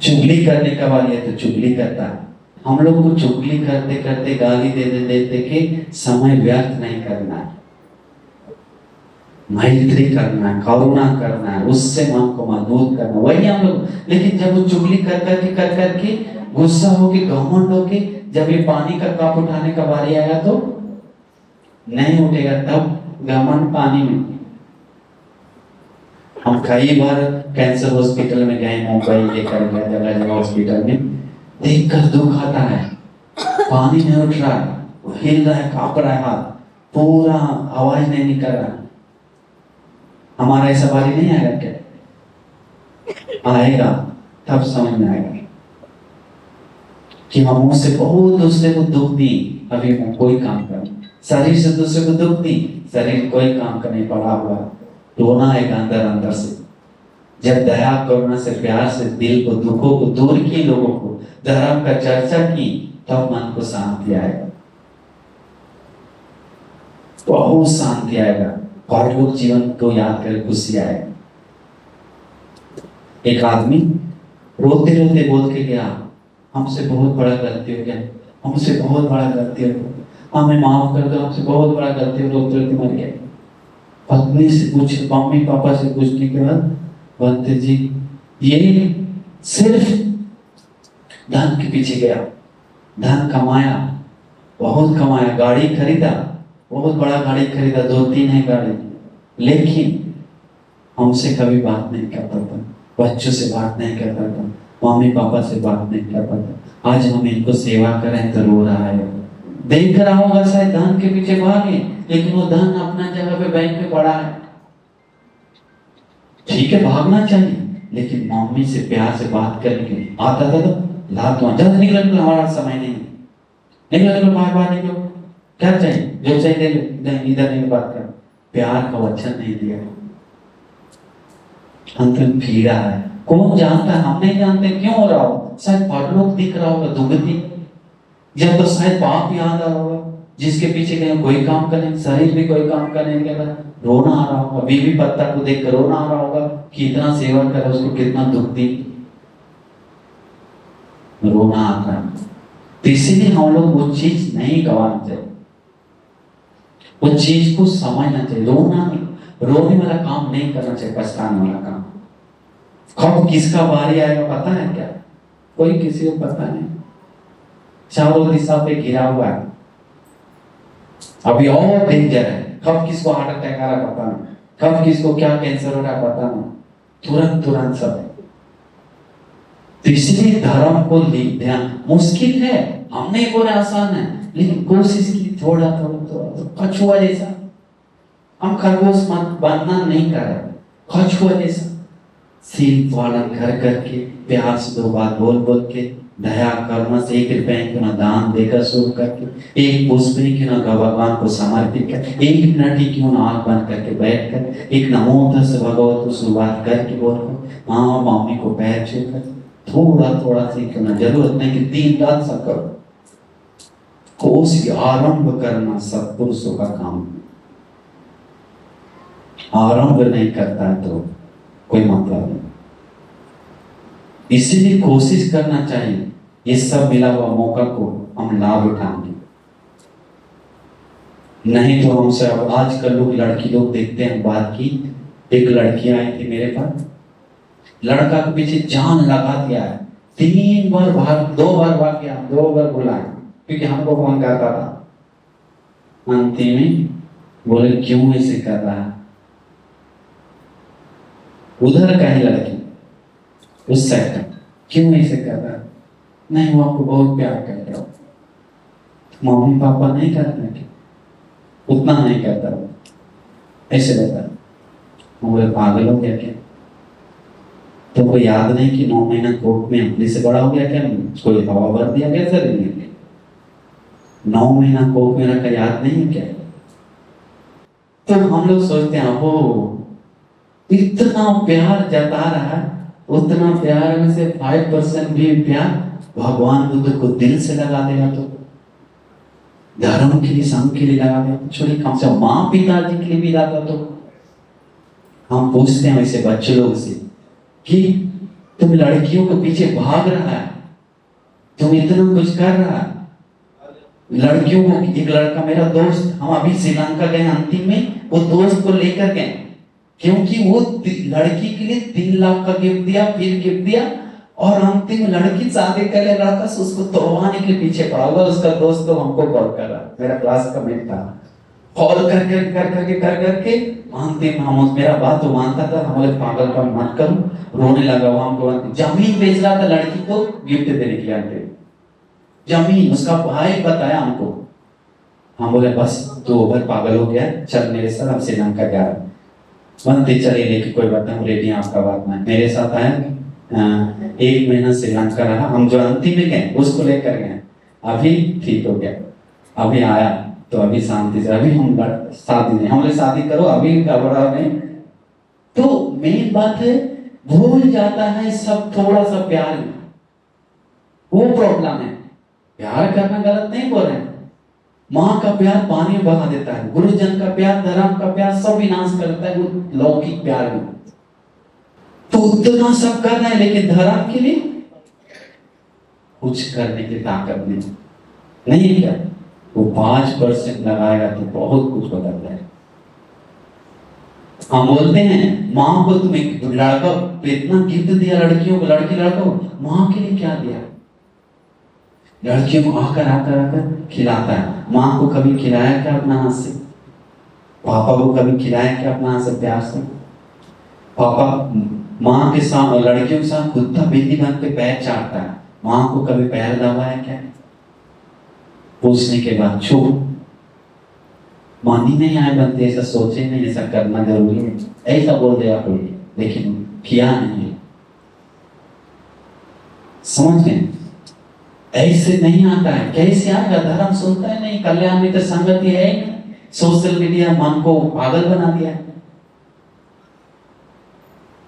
चुगली करने का बारी है तो चुगली करता है। हम लोग को चुगली करते करते गाली दे देते कि समय व्यर्थ नहीं करना है, मैत्री करना है, करुणा करना है, उससे मन को मजबूत करना, वही हम लोग। लेकिन जब वो चुगली कर करके गुस्सा होके घमंड होके जब ये पानी का कप उठाने का बारी आया तो नहीं उठेगा, तब घमंड पानी में। हम कई बार कैंसर हॉस्पिटल में गए, मुंबई लेकर गए, जगह जगह हॉस्पिटल में, देखकर दुख आता है। पानी नहीं उठ रहा है, वो हिल रहा है, कांप रहा है हाथ, पूरा आवाज नहीं निकल रहा। हमारा ऐसा बारी नहीं आएगा क्या? आएगा, तब समझ में आएगा कि हम उससे बहुत दूसरे को दुख दी, अभी मैं कोई काम कर, शरीर से दूसरे को दुख दी, शरीर कोई काम करने पड़ा हुआ, रोना है अंदर अंदर से। जब दया करुणा से प्यार से दिल को दुखों को दूर किए, लोगों को धर्म का चर्चा की, तब मन को शांति आएगा, बहुत शांति आएगा, और लोग जीवन को याद कर खुशी आएगा। एक आदमी रोते रोते बोल के गया, हमसे बहुत बड़ा गलती हो गया, हमसे बहुत बड़ा गलती हो गया, हमें माफ कर दो, हमसे बहुत बड़ा गलती हो। रोते रोते मर गया। पत्नी से पूछ, मम्मी पापा से पूछने के बाद, बनते जी ये सिर्फ धन के पीछे गया, धन कमाया, बहुत कमाया, गाड़ी खरीदा, बहुत बड़ा गाड़ी खरीदा, 2-3 है गाड़ी, लेकिन हमसे कभी बात नहीं करता था, बच्चों से बात नहीं करता था, मम्मी पापा से बात नहीं करता था। आज हम इनको सेवा करें तो रो रहा है। देख रहा होगा शायद धन के पीछे भागे, लेकिन वो धन अपना जगह पे बैंक में पड़ा है। ठीक है, भागना चाहिए, लेकिन मम्मी से प्यार से बात करने के लिए आता था तो लात मार, जल्द निकल, हमारा समय नहीं, निकलो बार निकलो, क्या चाहिए, जो चाहिए ले लो, इधर नहीं बात कर। प्यार का वचन नहीं दिया, अंत में पीड़ा है। कौन जानता है? हम नहीं जानते क्यों हो रहा हो। शायद परलोक दिख रहा होगा दुर्गति, जब तो शायद पाप याद आ रहा होगा, जिसके पीछे कहीं कोई काम करें, शरीर भी कोई काम करने के बाद रोना आ रहा होगा, बीवी पत्ता को देख कर रोना आ रहा होगा कि इतना सेवा करे, उसको कितना दुख दी, रोना आता है। तो इसीलिए हम लोग वो चीज नहीं गवाना चाहिए, वो चीज को समझना चाहिए। रोने वाला काम नहीं करना चाहिए, पछताने वाला काम। कब किसका बारी आएगा पता है क्या? कोई किसी को पता नहीं, चारों दिशा पे घिरा हुआ है, अभी और डेंजर है, कब किसको हार्ट अटैक आ रहा पता नहीं, कब किसको क्या कैंसर हो रहा पता नहीं, तुरंत सब। तो इसलिए धर्म को ध्यान, मुश्किल है, हम नहीं बोले आसान है, लेकिन कोशिश की थोड़ा कछुआ जैसा। हम खरगोश बनना नहीं कर रहे, कछुआ जैसा शील पालन कर करके, प्यार से 2 बात बोल बोल के, दया करुणा से 1 रुपए क्यों ना दान देकर शुरू करके, 1 पुष्प ही क्यों ना भगवान को समर्पित कर, 1 मिनट ही क्यों ना आंख बंद करके बैठ कर, एक नमो तस् भगवत को शुरुआत करके बोलकर, माँ मम्मी को पैर छूकर, थोड़ा से क्यों ना, जरूरत नहीं कि 3 रात सब करो, कोशिश आरंभ करना सत्पुरुषों का काम। आरंभ नहीं करता है तो कोई मतलब नहीं। इसीलिए कोशिश करना चाहिए ये सब मिला हुआ मौका को हम लाभ उठाएंगे। नहीं तो हमसे अब आजकल लोग लड़की लोग देखते हैं, बात की एक लड़की आई थी मेरे पास, लड़का के पीछे जान लगा दिया है, 3 बार भाग, 2 बार भाग गया, 2 बार बुलाया क्योंकि हमको फोन करता था। अंतिम में बोले क्यों ऐसे कर रहा है, उधर का ही लड़की उस साइड का, क्यों ऐसे कर रहा है, नहीं वो आपको बहुत प्यार करता है, मम्मी पापा नहीं करते हैं, उतना नहीं करता वो, ऐसे रहता है। बोले पागल हो गया क्या, तो कोई याद नहीं कि 9 महीना कोर्ट में अपने से बड़ा हो गया क्या, कोई हवा भर दिया क्या सर, 9 महीना कोर्ट में रखा, याद नहीं है क्या। तो हम लोग सोचते हैं वो इतना प्यार जता रहा है, उतना प्यार में से 5% भी प्यार भगवान बुद्ध को दिल से लगा देगा, तो धर्म के लिए, संघ के लिए लगा देगा, छोड़िए कम से कम माँ पिताजी के लिए भी लगा। तो हम पूछते हैं वैसे बच्चे लोग से कि तुम लड़कियों के पीछे भाग रहा है, तुम इतना कुछ कर रहा है लड़कियों को। एक लड़का मेरा दोस्त, हम अभी श्रीलंका गए अंतिम में, वो दोस्त को लेकर गए क्योंकि वो लड़की के लिए 3 लाख का गिफ्ट दिया, फिर गिफ्ट दिया, और अंतिम लड़की शादी कर ले, लड़का से उसको तोड़वाने के पीछे पड़ा हुआ। उसका दोस्त तो हमको कॉल कर रहा, मेरा क्लास का मेट था, कॉल करके अंतिम हम, मेरा बात तो मानता था, हम लोग पागल का मत करो, रोने लगा वो, हमको जमीन बेच रहा था लड़की को गिफ्ट देने के लिए, जमीन। उसका भाई बताया हमको, हम बोले बस तो ओवर पागल हो गया, चल मेरे साथ, हम श्रीलंका जा रहे बनते चले लेके, कोई बात नहीं रेडी, आपका बात नहीं, मेरे साथ आया। 1 महीना श्रीलंका रहा, हम जो अंतिम में गए उसको लेकर गए, अभी ठीक हो गया, अभी आया तो अभी शांति से, अभी हम शादी नहीं, हम लोग शादी करो अभी घबराओ नहीं। तो मेन बात है भूल जाता है सब थोड़ा सा प्यार में, वो प्रॉब्लम है। प्यार करना गलत नहीं बोल रहे हैं, माँ का प्यार पानी में बहा देता है, गुरुजन का प्यार, धर्म का प्यार सब विनाश करता है, वो लौकिक प्यार में। तो उतना सब कर रहे हैं, लेकिन धर्म के लिए कुछ करने की ताकत नहीं क्या, वो 5% लगाएगा तो बहुत कुछ बदल जाएगा। हम बोलते हैं माँ को तुम्हें लड़का इतना गिफ्ट दिया लड़कियों को, लड़की लड़का को, माँ के लिए क्या दिया, लड़कियों को आकर खिलाता है, माँ को कभी खिलाया क्या अपना हाथ से, पापा को कभी खिलाया क्या अपना हाथ से प्यार से, पापा माँ के साथ लड़कियों के साथ कुत्ता बिल्ली बन के पैर चाटता है, माँ को कभी पैर दबाया क्या, पूछने के बाद चुप, मानी नहीं आए बनते, ऐसा सोचे नहीं, ऐसा करना जरूरी है, ऐसा बोल दिया कोई, लेकिन किया नहीं है। समझ गए, ऐसे नहीं आता है, कैसे आएगा, धर्म सुनता है नहीं, कल्याण मित्र संगति है नहीं, सोशल मीडिया मन को पागल बना दिया।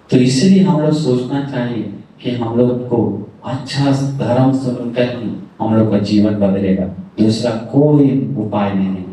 तो इसलिए हम लोग सोचना चाहिए कि हम लोग को अच्छा धर्म सुनकर ही हम लोग का जीवन बदलेगा, दूसरा कोई उपाय नहीं है।